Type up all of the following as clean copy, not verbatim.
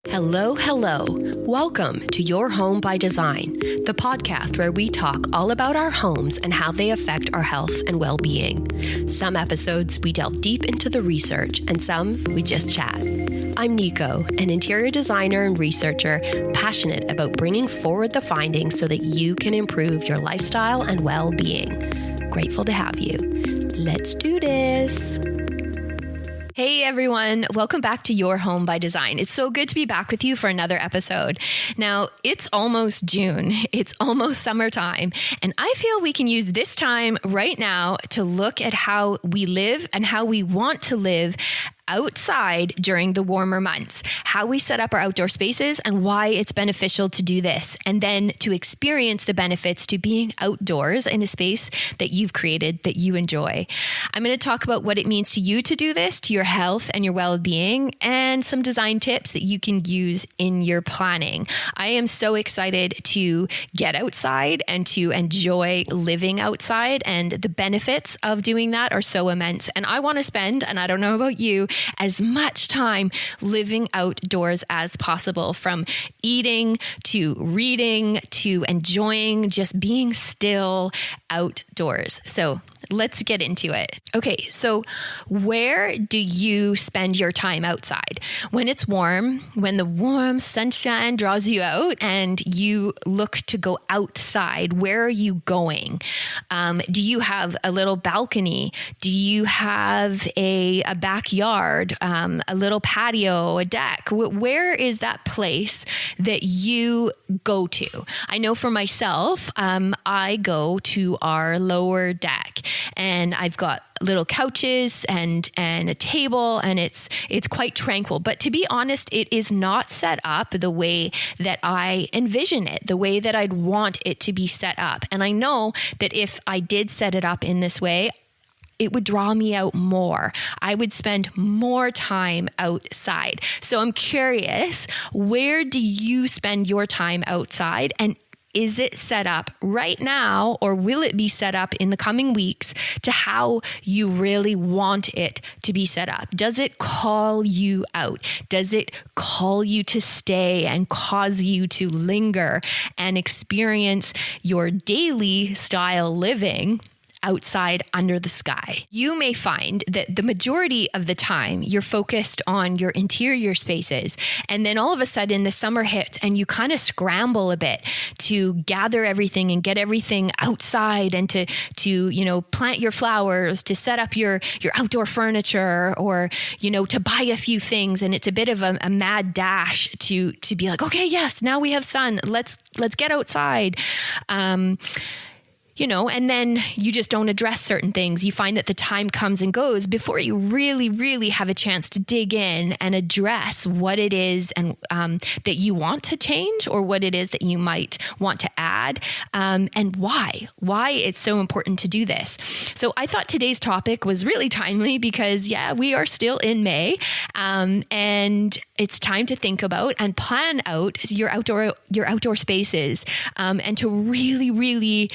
Hello, hello. Welcome to Your Home by Design, the podcast where we talk all about our homes and how they affect our health and well-being. Some episodes we delve deep into the research and some we just chat. I'm Nico, an interior designer and researcher passionate about bringing forward the findings so that you can improve your lifestyle and well-being. Grateful to have you. Let's do this. Hey everyone, welcome back to Your Home by Design. It's so good to be back with you for another episode. Now, it's almost June, it's almost summertime, and I feel we can use this time right now to look at how we live and how we want to live outside during the warmer months, how we set up our outdoor spaces and why it's beneficial to do this, and then to experience the benefits to being outdoors in a space that you've created that you enjoy. I'm going to talk about what it means to you to do this, to your health and your well-being, and some design tips that you can use in your planning. I am so excited to get outside and to enjoy living outside, and the benefits of doing that are so immense. And I want to spend, and I don't know about you, as much time living outdoors as possible, from eating to reading to enjoying just being still outdoors. So let's get into it. Okay, so where do you spend your time outside? When it's warm, when the warm sunshine draws you out and you look to go outside, where are you going? Do you have a little balcony? Do you have a backyard? A little patio, a deck? Where is that place that you go to? I know for myself, I go to our lower deck, and I've got little couches and a table, and it's quite tranquil. But to be honest, it is not set up the way that I envision it, the way that I'd want it to be set up. And I know that if I did set it up in this way, it would draw me out more. I would spend more time outside. So I'm curious, where do you spend your time outside? And is it set up right now, or will it be set up in the coming weeks to how you really want it to be set up? Does it call you out? Does it call you to stay and cause you to linger and experience your daily style living outside under the sky? You may find that the majority of the time you're focused on your interior spaces, and then all of a sudden the summer hits and you kind of scramble a bit to gather everything and get everything outside, and to plant your flowers, to set up your outdoor furniture, or to buy a few things. And it's a bit of a mad dash to be like, okay, yes, now we have sun, let's get outside. And then you just don't address certain things. You find that the time comes and goes before you really, really have a chance to dig in and address what it is and that you want to change, or what it is that you might want to add, and why it's so important to do this. So I thought today's topic was really timely because, we are still in May, and it's time to think about and plan out your outdoor spaces, and to really, really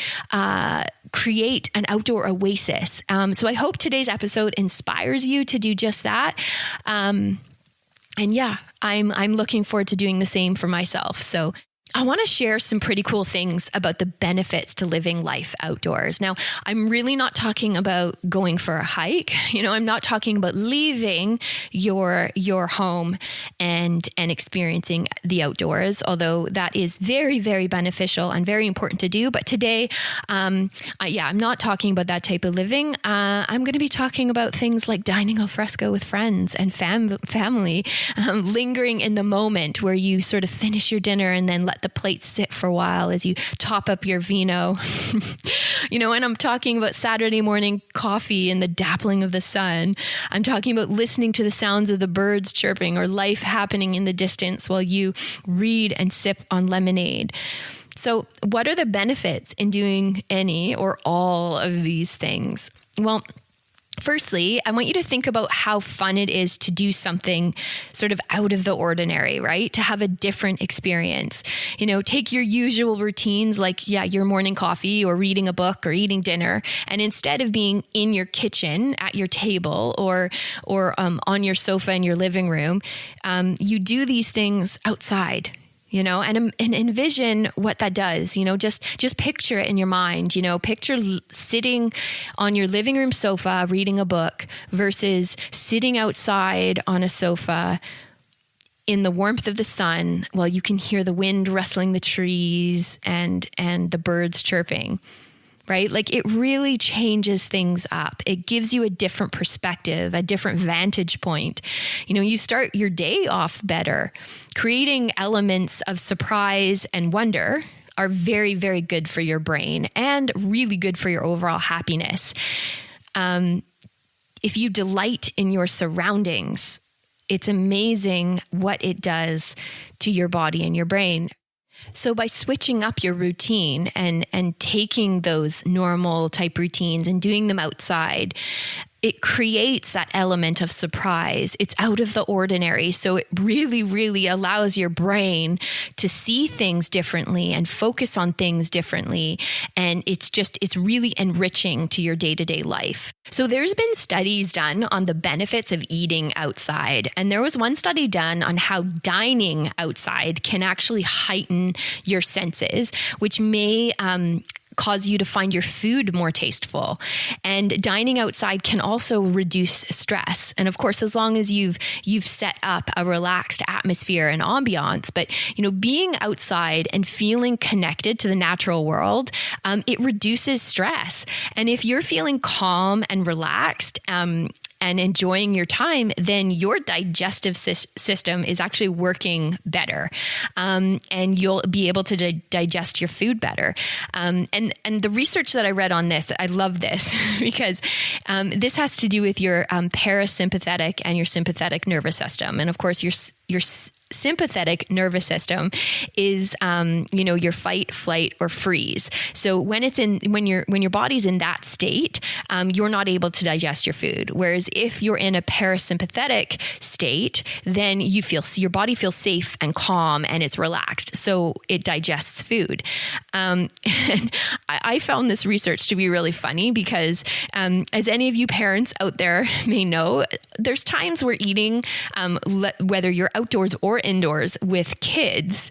create an outdoor oasis. So I hope today's episode inspires you to do just that. I'm looking forward to doing the same for myself. So I want to share some pretty cool things about the benefits to living life outdoors. Now, I'm really not talking about going for a hike. I'm not talking about leaving your home and experiencing the outdoors, although that is very, very beneficial and very important to do. But today, I'm not talking about that type of living. I'm going to be talking about things like dining al fresco with friends and family, lingering in the moment where you sort of finish your dinner and then let the plate sit for a while as you top up your vino. And I'm talking about Saturday morning coffee and the dappling of the sun. I'm talking about listening to the sounds of the birds chirping, or life happening in the distance while you read and sip on lemonade. So what are the benefits in doing any or all of these things? Well, Firstly, I want you to think about how fun it is to do something sort of out of the ordinary, right? To have a different experience. Take your usual routines like, your morning coffee or reading a book or eating dinner. And instead of being in your kitchen at your table or on your sofa in your living room, you do these things outside. And envision what that does, just picture it in your mind, picture sitting on your living room sofa, reading a book versus sitting outside on a sofa in the warmth of the sun while you can hear the wind rustling the trees and the birds chirping. Right? Like it really changes things up. It gives you a different perspective, a different vantage point. You start your day off better. Creating elements of surprise and wonder are very, very good for your brain and really good for your overall happiness. If you delight in your surroundings, it's amazing what it does to your body and your brain. So by switching up your routine and taking those normal type routines and doing them outside, it creates that element of surprise. It's out of the ordinary. So it really, really allows your brain to see things differently and focus on things differently. And it's really enriching to your day-to-day life. So there's been studies done on the benefits of eating outside. And there was one study done on how dining outside can actually heighten your senses, which may cause you to find your food more tasteful. And dining outside can also reduce stress. And of course, as long as you've set up a relaxed atmosphere and ambiance, but being outside and feeling connected to the natural world, it reduces stress. And if you're feeling calm and relaxed, and enjoying your time, then your digestive system is actually working better. And you'll be able to digest your food better. And the research that I read on this, I love this because this has to do with your parasympathetic and your sympathetic nervous system. And of course, your sympathetic nervous system is, your fight, flight, or freeze. So when your body's in that state, you're not able to digest your food. Whereas if you're in a parasympathetic state, then your body feels safe and calm and it's relaxed. So it digests food. And I found this research to be really funny because, as any of you parents out there may know, there's times where eating, whether you're outdoors or indoors with kids,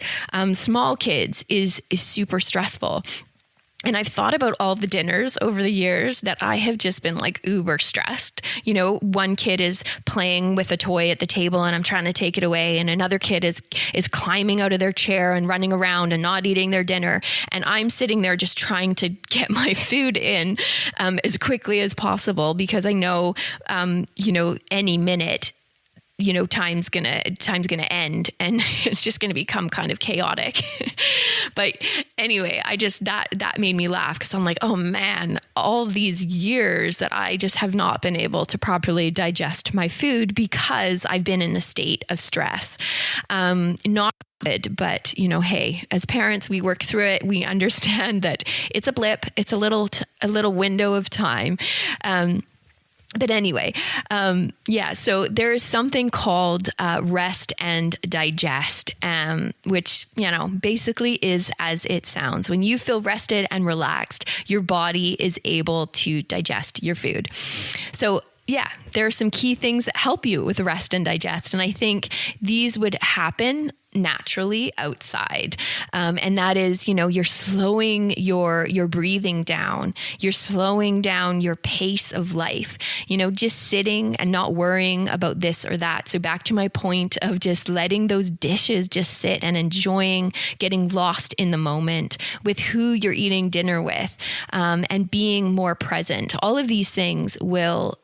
small kids, is super stressful. And I've thought about all the dinners over the years that I have just been like uber stressed. One kid is playing with a toy at the table and I'm trying to take it away. And another kid is climbing out of their chair and running around and not eating their dinner. And I'm sitting there just trying to get my food in as quickly as possible because I know, any minute, time's gonna end and it's just gonna become kind of chaotic. But anyway, that made me laugh because I'm like, oh man, all these years that I just have not been able to properly digest my food because I've been in a state of stress. Not good, but hey, as parents, we work through it. We understand that it's a blip. It's a little window of time. But anyway, so there is something called rest and digest, which, basically is as it sounds. When you feel rested and relaxed, your body is able to digest your food. So there are some key things that help you with rest and digest. And I think these would happen naturally outside. And that is, you're slowing your breathing down. You're slowing down your pace of life, just sitting and not worrying about this or that. So back to my point of just letting those dishes just sit and enjoying getting lost in the moment with who you're eating dinner with, and being more present. All of these things will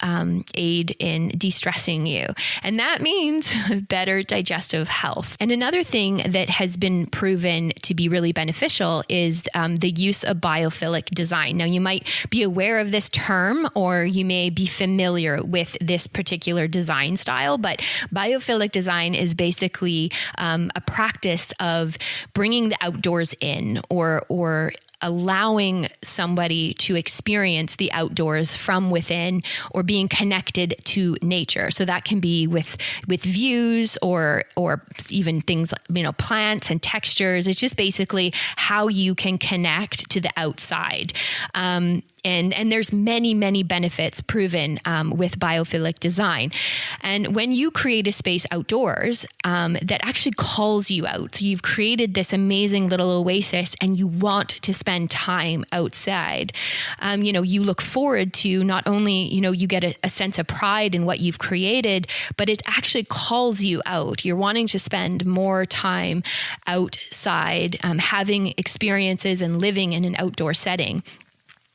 aid in de-stressing you. And that means better digestive health. And another thing that has been proven to be really beneficial is the use of biophilic design. Now, you might be aware of this term or you may be familiar with this particular design style, but biophilic design is basically a practice of bringing the outdoors in or allowing somebody to experience the outdoors from within or being connected to nature. So that can be with views or even things like, plants and textures. It's just basically how you can connect to the outside. And there's many, many benefits proven with biophilic design. And when you create a space outdoors that actually calls you out, so you've created this amazing little oasis and you want to spend time outside, you look forward to not only, you get a sense of pride in what you've created, but it actually calls you out. You're wanting to spend more time outside, having experiences and living in an outdoor setting.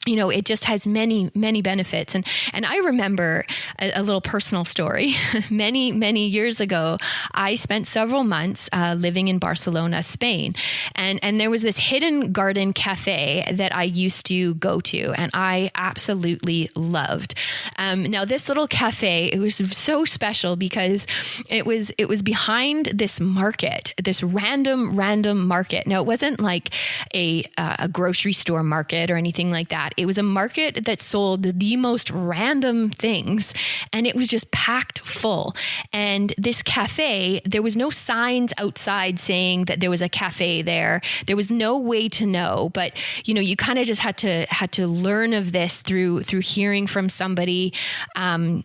It just has many, many benefits. And I remember a little personal story. Many, many years ago, I spent several months living in Barcelona, Spain. And there was this hidden garden cafe that I used to go to and I absolutely loved. Now, this little cafe, it was so special because it was behind this market, this random market. Now, it wasn't like a grocery store market or anything like that. It was a market that sold the most random things and it was just packed full. And this cafe, there was no signs outside saying that there was a cafe there. There was no way to know, but you kind of just had to learn of this through hearing from somebody. And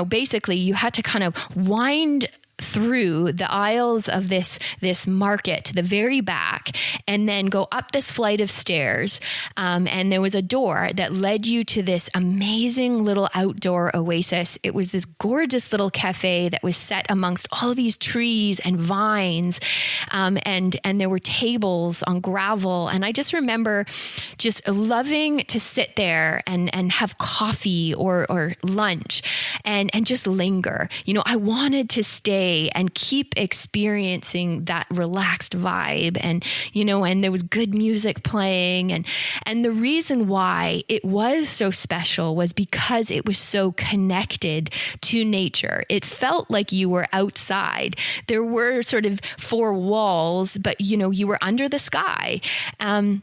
basically you had to kind of wind through the aisles of this market to the very back and then go up this flight of stairs. And there was a door that led you to this amazing little outdoor oasis. It was this gorgeous little cafe that was set amongst all these trees and vines. And there were tables on gravel. And I just remember just loving to sit there and have coffee or lunch and just linger. I wanted to stay and keep experiencing that relaxed vibe. And there was good music playing. And the reason why it was so special was because it was so connected to nature. It felt like you were outside. There were sort of four walls, but you were under the sky. And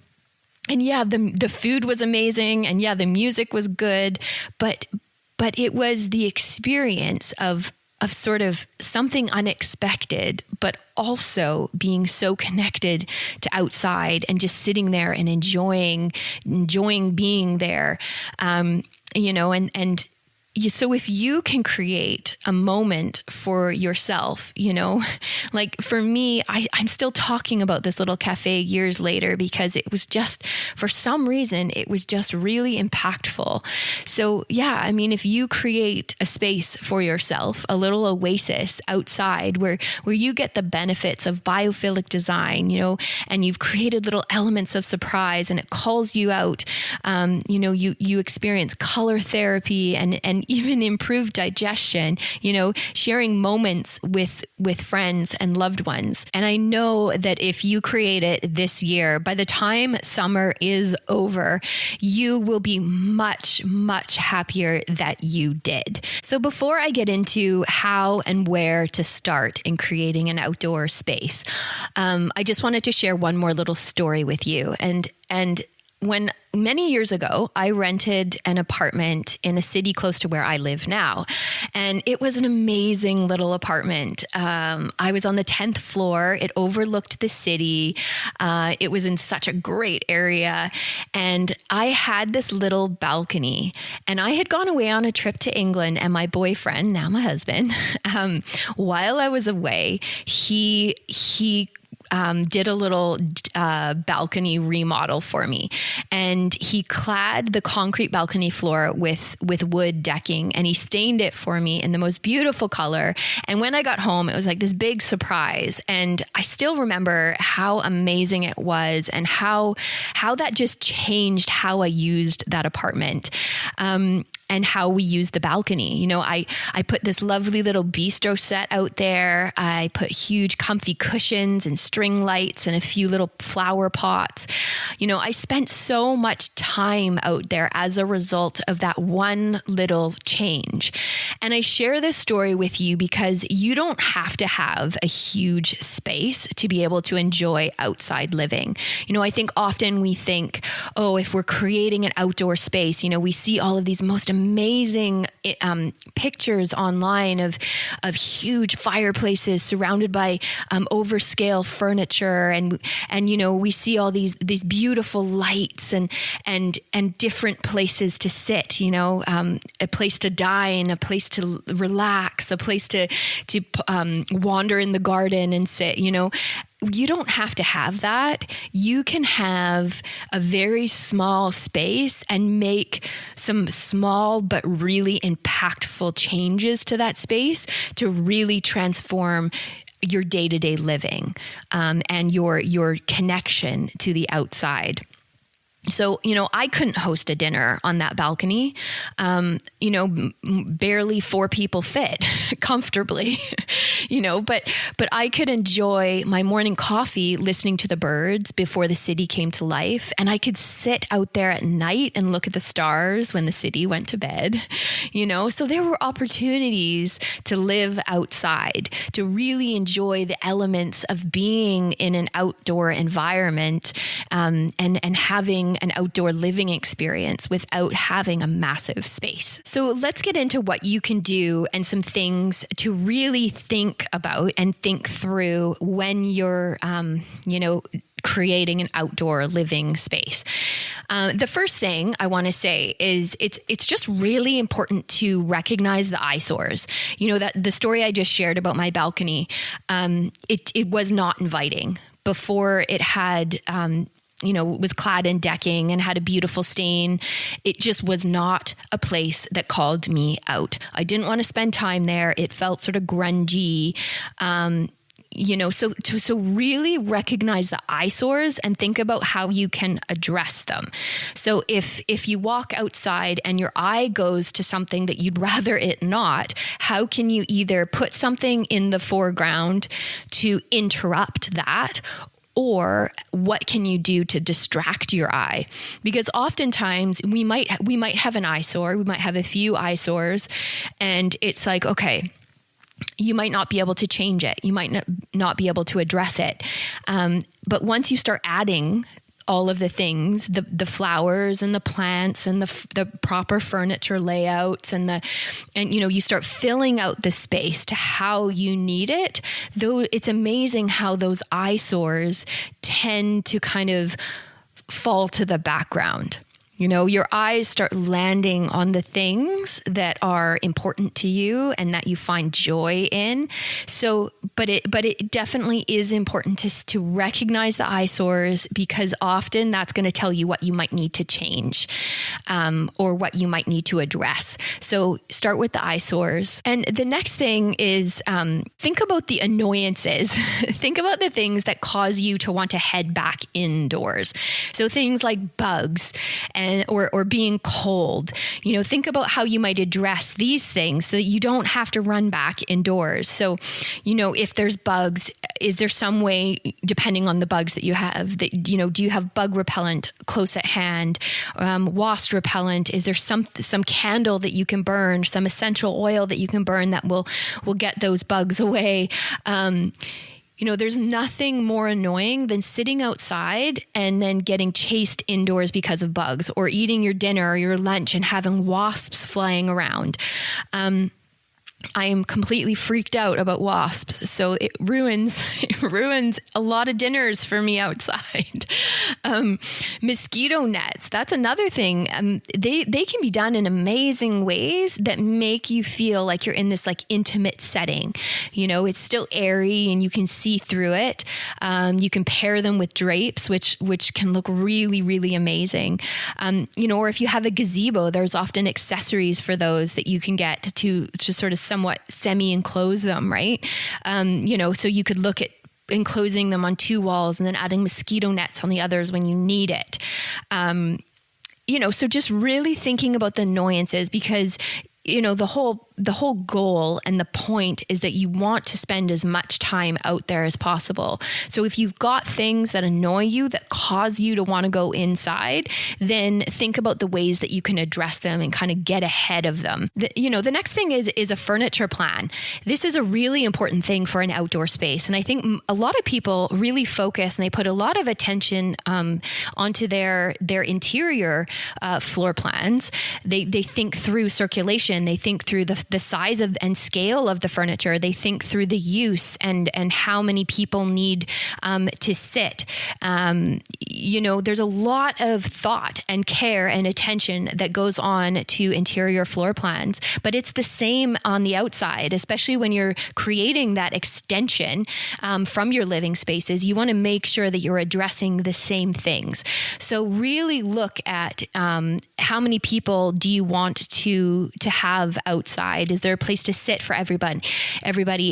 yeah, the food was amazing. And yeah, the music was good, but it was the experience of sort of something unexpected, but also being so connected to outside and just sitting there and enjoying being there. So if you can create a moment for yourself, like for me, I'm still talking about this little cafe years later because it was just, for some reason, it was just really impactful. So yeah, if you create a space for yourself, a little oasis outside where you get the benefits of biophilic design, and you've created little elements of surprise and it calls you out, you experience color therapy and even improved digestion, sharing moments with friends and loved ones. And I know that if you create it this year, by the time summer is over, you will be much, much happier that you did. So before I get into how and where to start in creating an outdoor space, I just wanted to share one more little story with you. And when many years ago, I rented an apartment in a city close to where I live now. And it was an amazing little apartment. I was on the 10th floor. It overlooked the city. It was in such a great area. And I had this little balcony. And I had gone away on a trip to England, and my boyfriend, now my husband, while I was away, he did a little balcony remodel for me. And he clad the concrete balcony floor with wood decking, and he stained it for me in the most beautiful color. And when I got home, it was like this big surprise. And I still remember how amazing it was and how that just changed how I used that apartment. and how we use the balcony. I put this lovely little bistro set out there. I put huge comfy cushions and string lights and a few little flower pots. I spent so much time out there as a result of that one little change. And I share this story with you because you don't have to have a huge space to be able to enjoy outside living. I think often we think, oh, if we're creating an outdoor space, we see all of these most amazing pictures online of huge fireplaces surrounded by overscale furniture, and we see all these beautiful lights and different places to sit. A place to dine, a place to relax, a place to wander in the garden and sit. You don't have to have that. You can have a very small space and make some small but really impactful changes to that space to really transform your day-to-day living and your connection to the outside. So, I couldn't host a dinner on that balcony. Barely 4 people fit comfortably, but I could enjoy my morning coffee listening to the birds before the city came to life. And I could sit out there at night and look at the stars when the city went to bed, so there were opportunities to live outside, to really enjoy the elements of being in an outdoor environment, and having an outdoor living experience without having a massive space. So let's get into what you can do and some things to really think about and think through when you're, creating an outdoor living space. The first thing I want to say is it's just really important to recognize the eyesores. That the story I just shared about my balcony, it was not inviting. Before it had, was clad in decking and had a beautiful stain. It just was not a place that called me out. I didn't want to spend time there. It felt sort of grungy. So really recognize the eyesores and think about how you can address them. So if you walk outside and your eye goes to something that you'd rather it not, how can you either put something in the foreground to interrupt that, or what can you do to distract your eye? Because oftentimes we might have an eyesore, we might have a few eyesores, and it's like, okay, you might not be able to change it. You might not be able to address it. But once you start adding all of the things, the flowers and the plants and the proper furniture layouts and you start filling out the space to how you need it, though it's amazing how those eyesores tend to kind of fall to the background. Your eyes start landing on the things that are important to you and that you find joy in. So, but it definitely is important to recognize the eyesores, because often that's going to tell you what you might need to change, or what you might need to address. So start with the eyesores. And the next thing is, think about the annoyances. Think about the things that cause you to want to head back indoors. So things like bugs or being cold. Think about how you might address these things so that you don't have to run back indoors. So, if there's bugs, is there some way, depending on the bugs that you have, that, do you have bug repellent close at hand? Wasp repellent? Is there some candle that you can burn, some essential oil that you can burn that will get those bugs away? There's nothing more annoying than sitting outside and then getting chased indoors because of bugs, or eating your dinner or your lunch and having wasps flying around. I am completely freaked out about wasps, so it ruins a lot of dinners for me outside. Mosquito nets, that's another thing. They can be done in amazing ways that make you feel like you're in this like intimate setting. It's still airy and you can see through it. You can pair them with drapes, which can look really, really amazing. Or if you have a gazebo, there's often accessories for those that you can get to sort of somewhat semi-enclose them, right? So you could look at enclosing them on 2 walls and then adding mosquito nets on the others when you need it. So just really thinking about the annoyances, because the whole goal and the point is that you want to spend as much time out there as possible. So if you've got things that annoy you, that cause you to want to go inside, then think about the ways that you can address them and kind of get ahead of them. The next thing is a furniture plan. This is a really important thing for an outdoor space. And I think a lot of people really focus and they put a lot of attention onto their interior floor plans. They think through circulation. They think through the size of and scale of the furniture. They think through the use and how many people need to sit. There's a lot of thought and care and attention that goes on to interior floor plans, but it's the same on the outside, especially when you're creating that extension from your living spaces. You want to make sure that you're addressing the same things. So really look at how many people do you want to have outside? Is there a place to sit for everybody?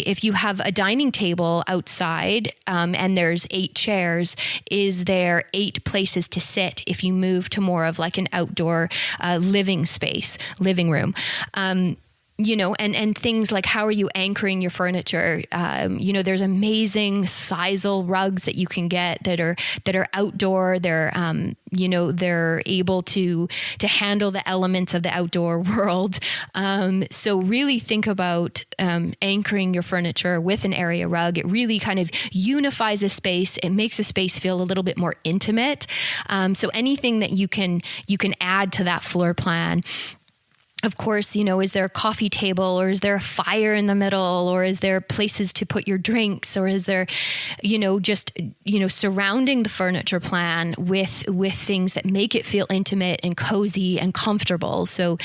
If you have a dining table outside and there's 8 chairs, is there 8 places to sit if you move to more of like an outdoor living room? And things like, how are you anchoring your furniture? There's amazing sisal rugs that you can get that are outdoor. They're able to handle the elements of the outdoor world. So really think about anchoring your furniture with an area rug. It really kind of unifies a space. It makes a space feel a little bit more intimate. So anything that you can add to that floor plan. Of course, is there a coffee table, or is there a fire in the middle, or is there places to put your drinks, or is there, surrounding the furniture plan with things that make it feel intimate and cozy and comfortable. So,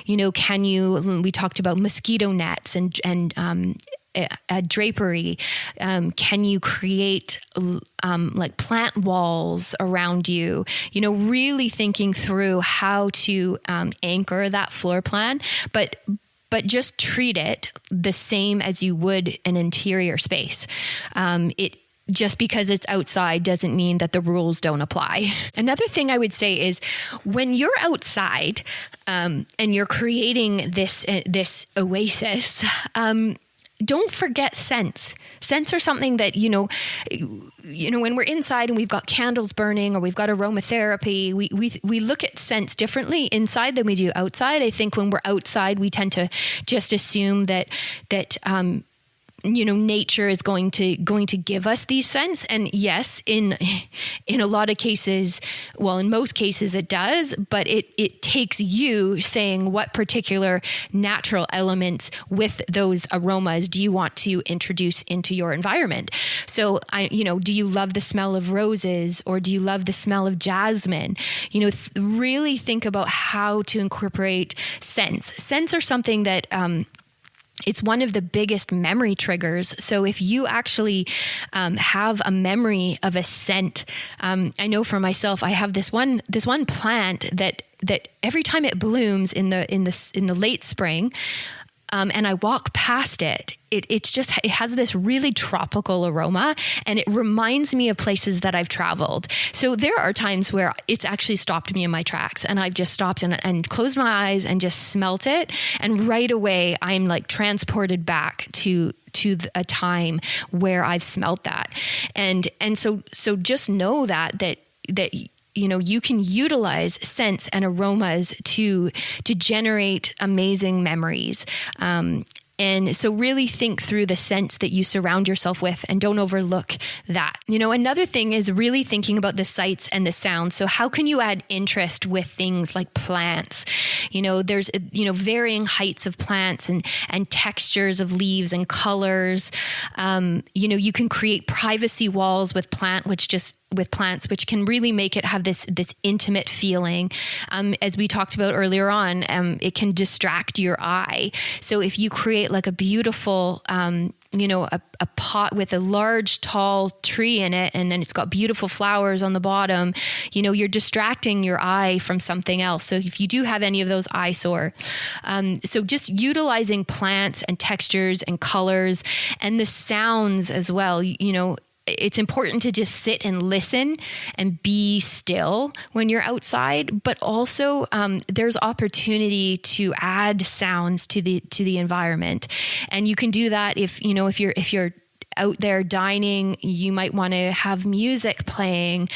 we talked about mosquito nets and a drapery. Can you create like plant walls around you? Really thinking through how to anchor that floor plan, but just treat it the same as you would an interior space. Just because it's outside doesn't mean that the rules don't apply. Another thing I would say is when you're outside and you're creating this oasis, don't forget scents. Scents are something that, when we're inside and we've got candles burning or we've got aromatherapy, we look at scents differently inside than we do outside. I think when we're outside, we tend to just assume that nature is going to give us these scents. And yes, in a lot of cases, well, in most cases it does, but it takes you saying what particular natural elements with those aromas do you want to introduce into your environment? So do you love the smell of roses, or do you love the smell of jasmine? Really think about how to incorporate scents. Scents are something that, it's one of the biggest memory triggers. So if you actually have a memory of a scent, I know for myself, I have this one plant that every time it blooms in the late spring, and I walk past it, it has this really tropical aroma, and it reminds me of places that I've traveled. So there are times where it's actually stopped me in my tracks, and I've just stopped and closed my eyes and just smelt it. And right away, I'm like transported back to a time where I've smelt that. And so just know that you can utilize scents and aromas to generate amazing memories. And so really think through the scents that you surround yourself with, and don't overlook that. Another thing is really thinking about the sights and the sounds. So how can you add interest with things like plants? There's, varying heights of plants and textures of leaves and colors. You can create privacy walls with plants, which can really make it have this intimate feeling. As we talked about earlier on, it can distract your eye. So if you create like a beautiful, a pot with a large, tall tree in it, and then it's got beautiful flowers on the bottom, you're distracting your eye from something else. So if you do have any of those eyesore, so just utilizing plants and textures and colors and the sounds as well, it's important to just sit and listen and be still when you're outside, but also there's opportunity to add sounds to the environment. And you can do that if you're out there dining, you might want to have music playing.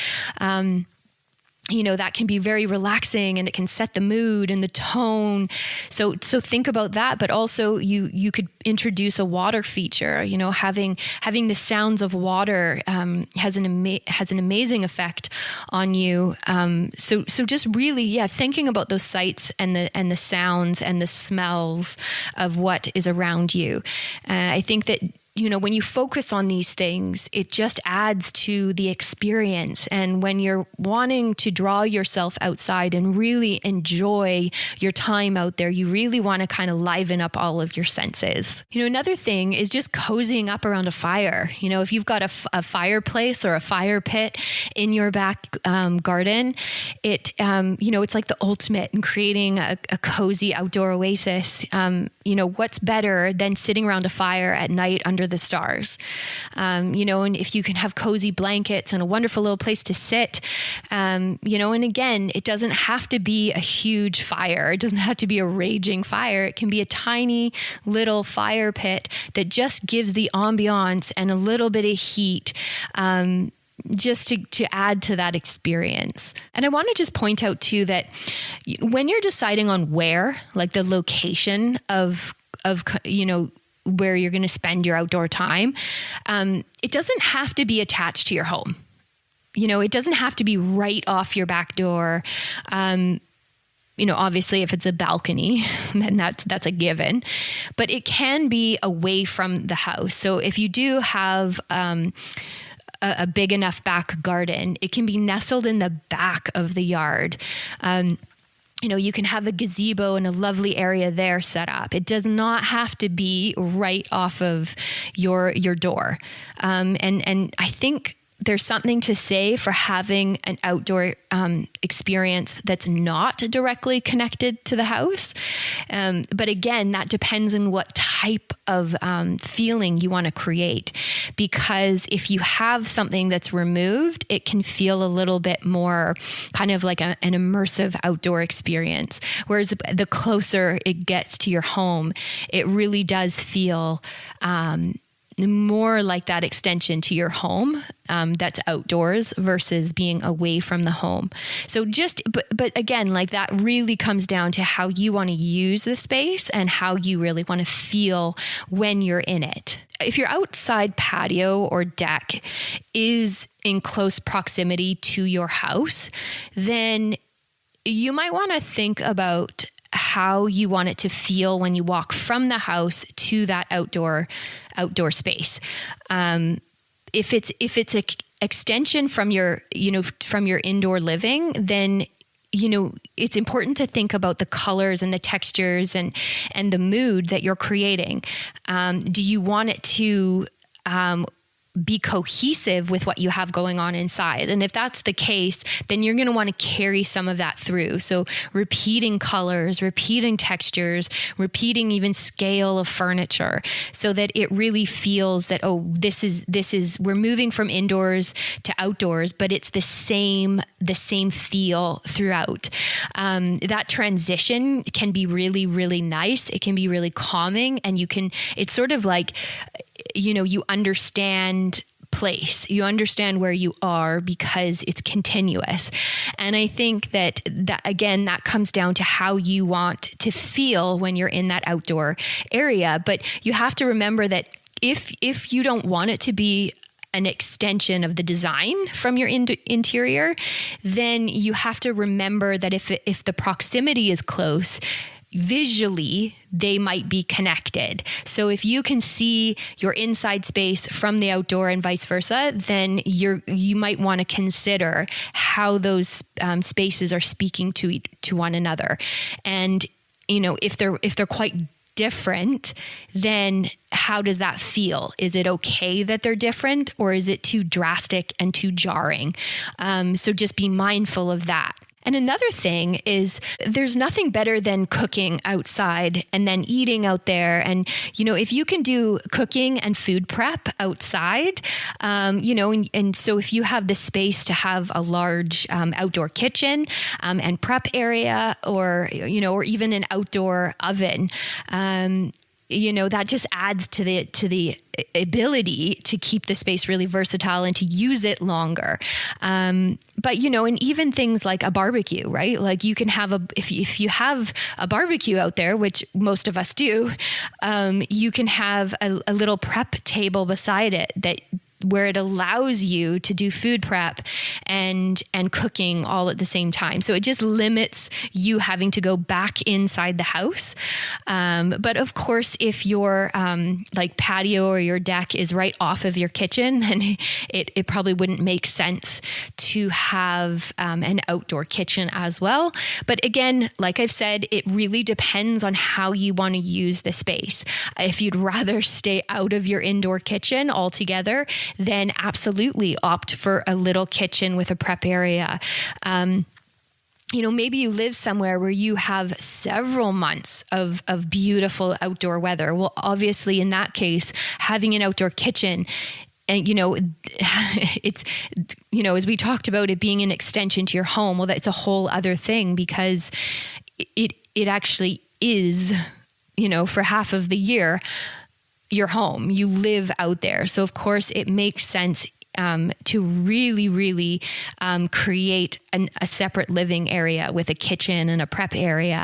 That can be very relaxing, and it can set the mood and the tone. So think about that, but also you could introduce a water feature. Having the sounds of water has an amazing effect on you. So just really, thinking about those sights and the sounds and the smells of what is around you. I think that when you focus on these things, it just adds to the experience. And when you're wanting to draw yourself outside and really enjoy your time out there, you really want to kind of liven up all of your senses. Another thing is just cozying up around a fire. If you've got a fireplace or a fire pit in your back garden, it's like the ultimate in creating a cozy outdoor oasis. What's better than sitting around a fire at night under the stars, and if you can have cozy blankets and a wonderful little place to sit, and again, it doesn't have to be a huge fire. It doesn't have to be a raging fire. It can be a tiny little fire pit that just gives the ambiance and a little bit of heat, just to add to that experience. And I want to just point out too that when you're deciding on where, like the location of where you're going to spend your outdoor time, it doesn't have to be attached to your home. It doesn't have to be right off your back door. Obviously if it's a balcony, then that's a given, but it can be away from the house. So if you do have, a big enough back garden, it can be nestled in the back of the yard. You can have a gazebo and a lovely area there set up. It does not have to be right off of your door. And I think there's something to say for having an outdoor experience that's not directly connected to the house. But again, that depends on what type of feeling you want to create. Because if you have something that's removed, it can feel a little bit more kind of like an immersive outdoor experience. Whereas the closer it gets to your home, it really does feel more like that extension to your home that's outdoors versus being away from the home. So but again, like that really comes down to how you want to use the space and how you really want to feel when you're in it. If your outside patio or deck is in close proximity to your house, then you might want to think about how you want it to feel when you walk from the house to that outdoor space. If it's an extension from your indoor living, then it's important to think about the colors and the textures and the mood that you're creating. Do you want it to be cohesive with what you have going on inside? And if that's the case, then you're going to want to carry some of that through. So repeating colors, repeating textures, repeating even scale of furniture, so that it really feels that, this is we're moving from indoors to outdoors, but it's the same feel throughout. That transition can be really, really nice. It can be really calming, and it's sort of like, you understand place. You understand where you are because it's continuous. And I think that again, that comes down to how you want to feel when you're in that outdoor area. But you have to remember that if you don't want it to be an extension of the design from your interior, then you have to remember that if the proximity is close, visually, they might be connected. So if you can see your inside space from the outdoor and vice versa, then you might want to consider how those spaces are speaking to one another. And if they're quite different, then how does that feel? Is it okay that they're different, or is it too drastic and too jarring? So just be mindful of that. And another thing is there's nothing better than cooking outside and then eating out there. And, if you can do cooking and food prep outside, and so if you have the space to have a large outdoor kitchen and prep area, or even an outdoor oven, that just adds to the ability to keep the space really versatile and to use it longer. But, and even things like a barbecue, right? Like you can have if you have a barbecue out there, which most of us do, you can have a little prep table beside it where it allows you to do food prep and cooking all at the same time. So it just limits you having to go back inside the house. But of course, if your patio or your deck is right off of your kitchen, then it probably wouldn't make sense to have an outdoor kitchen as well. But again, like I've said, it really depends on how you want to use the space. If you'd rather stay out of your indoor kitchen altogether, then absolutely opt for a little kitchen with a prep area. Maybe you live somewhere where you have several months of beautiful outdoor weather. Well, obviously in that case, having an outdoor kitchen, and, it's, as we talked about it being an extension to your home, well, that's a whole other thing, because it actually is, for half of the year, your home. You live out there. So of course it makes sense to really, really create a separate living area with a kitchen and a prep area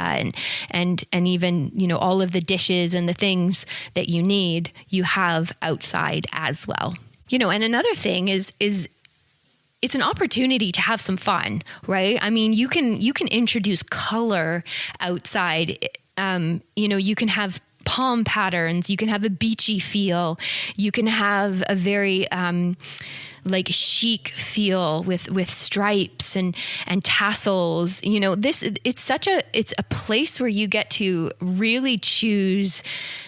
and even, all of the dishes and the things that you need, you have outside as well. And another thing is it's an opportunity to have some fun, right? I mean, you can introduce color outside. You can have palm patterns, you can have a beachy feel, you can have a very chic feel with stripes and tassels. It's a place where you get to really choose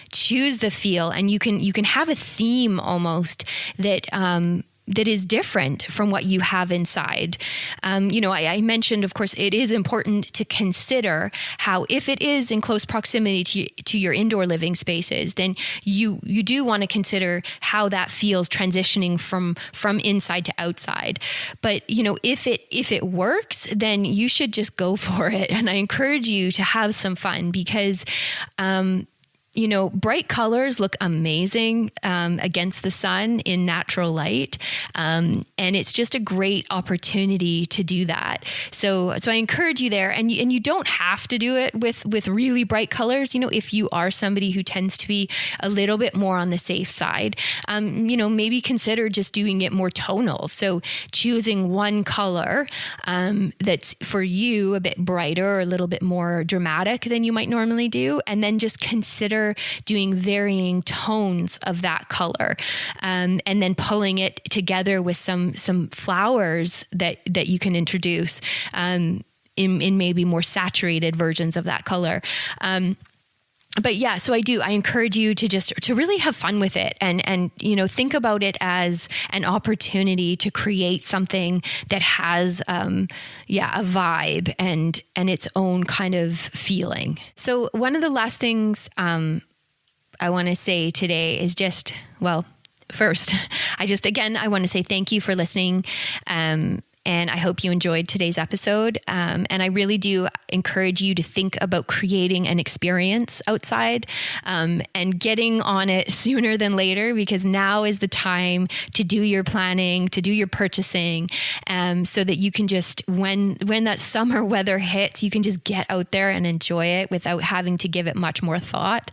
the feel, and you can have a theme almost that is different from what you have inside. I mentioned, of course, it is important to consider how, if it is in close proximity to your indoor living spaces, then you do want to consider how that feels transitioning from inside to outside. But, if it works, then you should just go for it. And I encourage you to have some fun, because, bright colors look amazing against the sun in natural light. And it's just a great opportunity to do that. So I encourage you there. And you don't have to do it with really bright colors. If you are somebody who tends to be a little bit more on the safe side, maybe consider just doing it more tonal. So choosing one color that's for you a bit brighter or a little bit more dramatic than you might normally do. And then just consider doing varying tones of that color, and then pulling it together with some flowers that you can introduce in maybe more saturated versions of that color. But yeah, so I encourage you to really have fun with it and think about it as an opportunity to create something that has a vibe and its own kind of feeling. So one of the last things I want to say today is first, I want to say thank you for listening. And I hope you enjoyed today's episode. And I really do encourage you to think about creating an experience outside and getting on it sooner than later, because now is the time to do your planning, to do your purchasing, so that you can just, when that summer weather hits, you can just get out there and enjoy it without having to give it much more thought.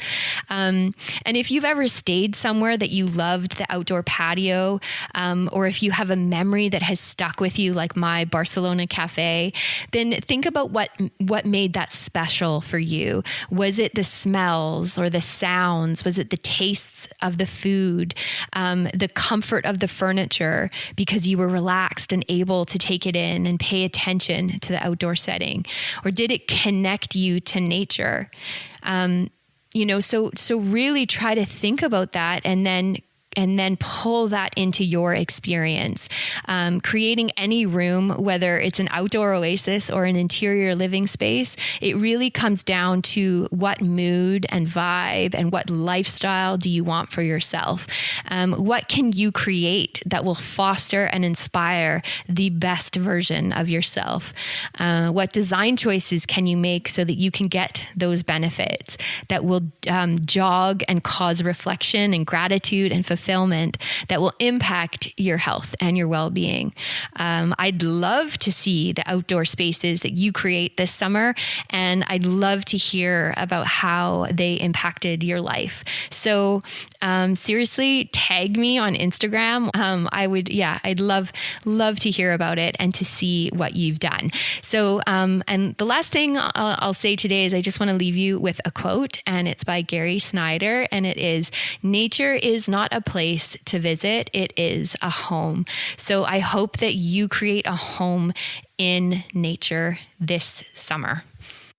And if you've ever stayed somewhere that you loved the outdoor patio, or if you have a memory that has stuck with you, like my Barcelona cafe, then think about what made that special for you. Was it the smells or the sounds? Was it the tastes of the food, the comfort of the furniture because you were relaxed and able to take it in and pay attention to the outdoor setting? Or did it connect you to nature? So really try to think about that, and then and then pull that into your experience. Creating any room, whether it's an outdoor oasis or an interior living space, it really comes down to what mood and vibe and what lifestyle do you want for yourself. What can you create that will foster and inspire the best version of yourself? What design choices can you make so that you can get those benefits that will jog and cause reflection and gratitude and fulfillment that will impact your health and your well-being? I'd love to see the outdoor spaces that you create this summer, and I'd love to hear about how they impacted your life. So seriously, tag me on Instagram. I'd love to hear about it and to see what you've done. So, and the last thing I'll say today is I just want to leave you with a quote, and it's by Gary Snyder, and it is, "Nature is not a place to visit, it is a home." So I hope that you create a home in nature this summer.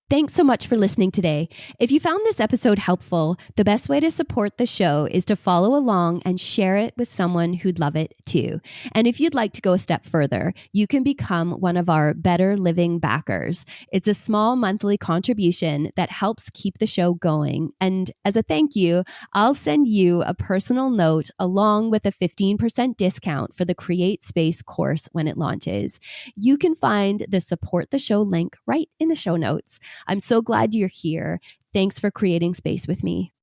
Thanks so much for listening today. If you found this episode helpful, the best way to support the show is to follow along and share it with someone who'd love it too. And if you'd like to go a step further, you can become one of our Better Living backers. It's a small monthly contribution that helps keep the show going. And as a thank you, I'll send you a personal note along with a 15% discount for the Create Space course when it launches. You can find the Support the Show link right in the show notes. I'm so glad you're here. Thanks for creating space with me.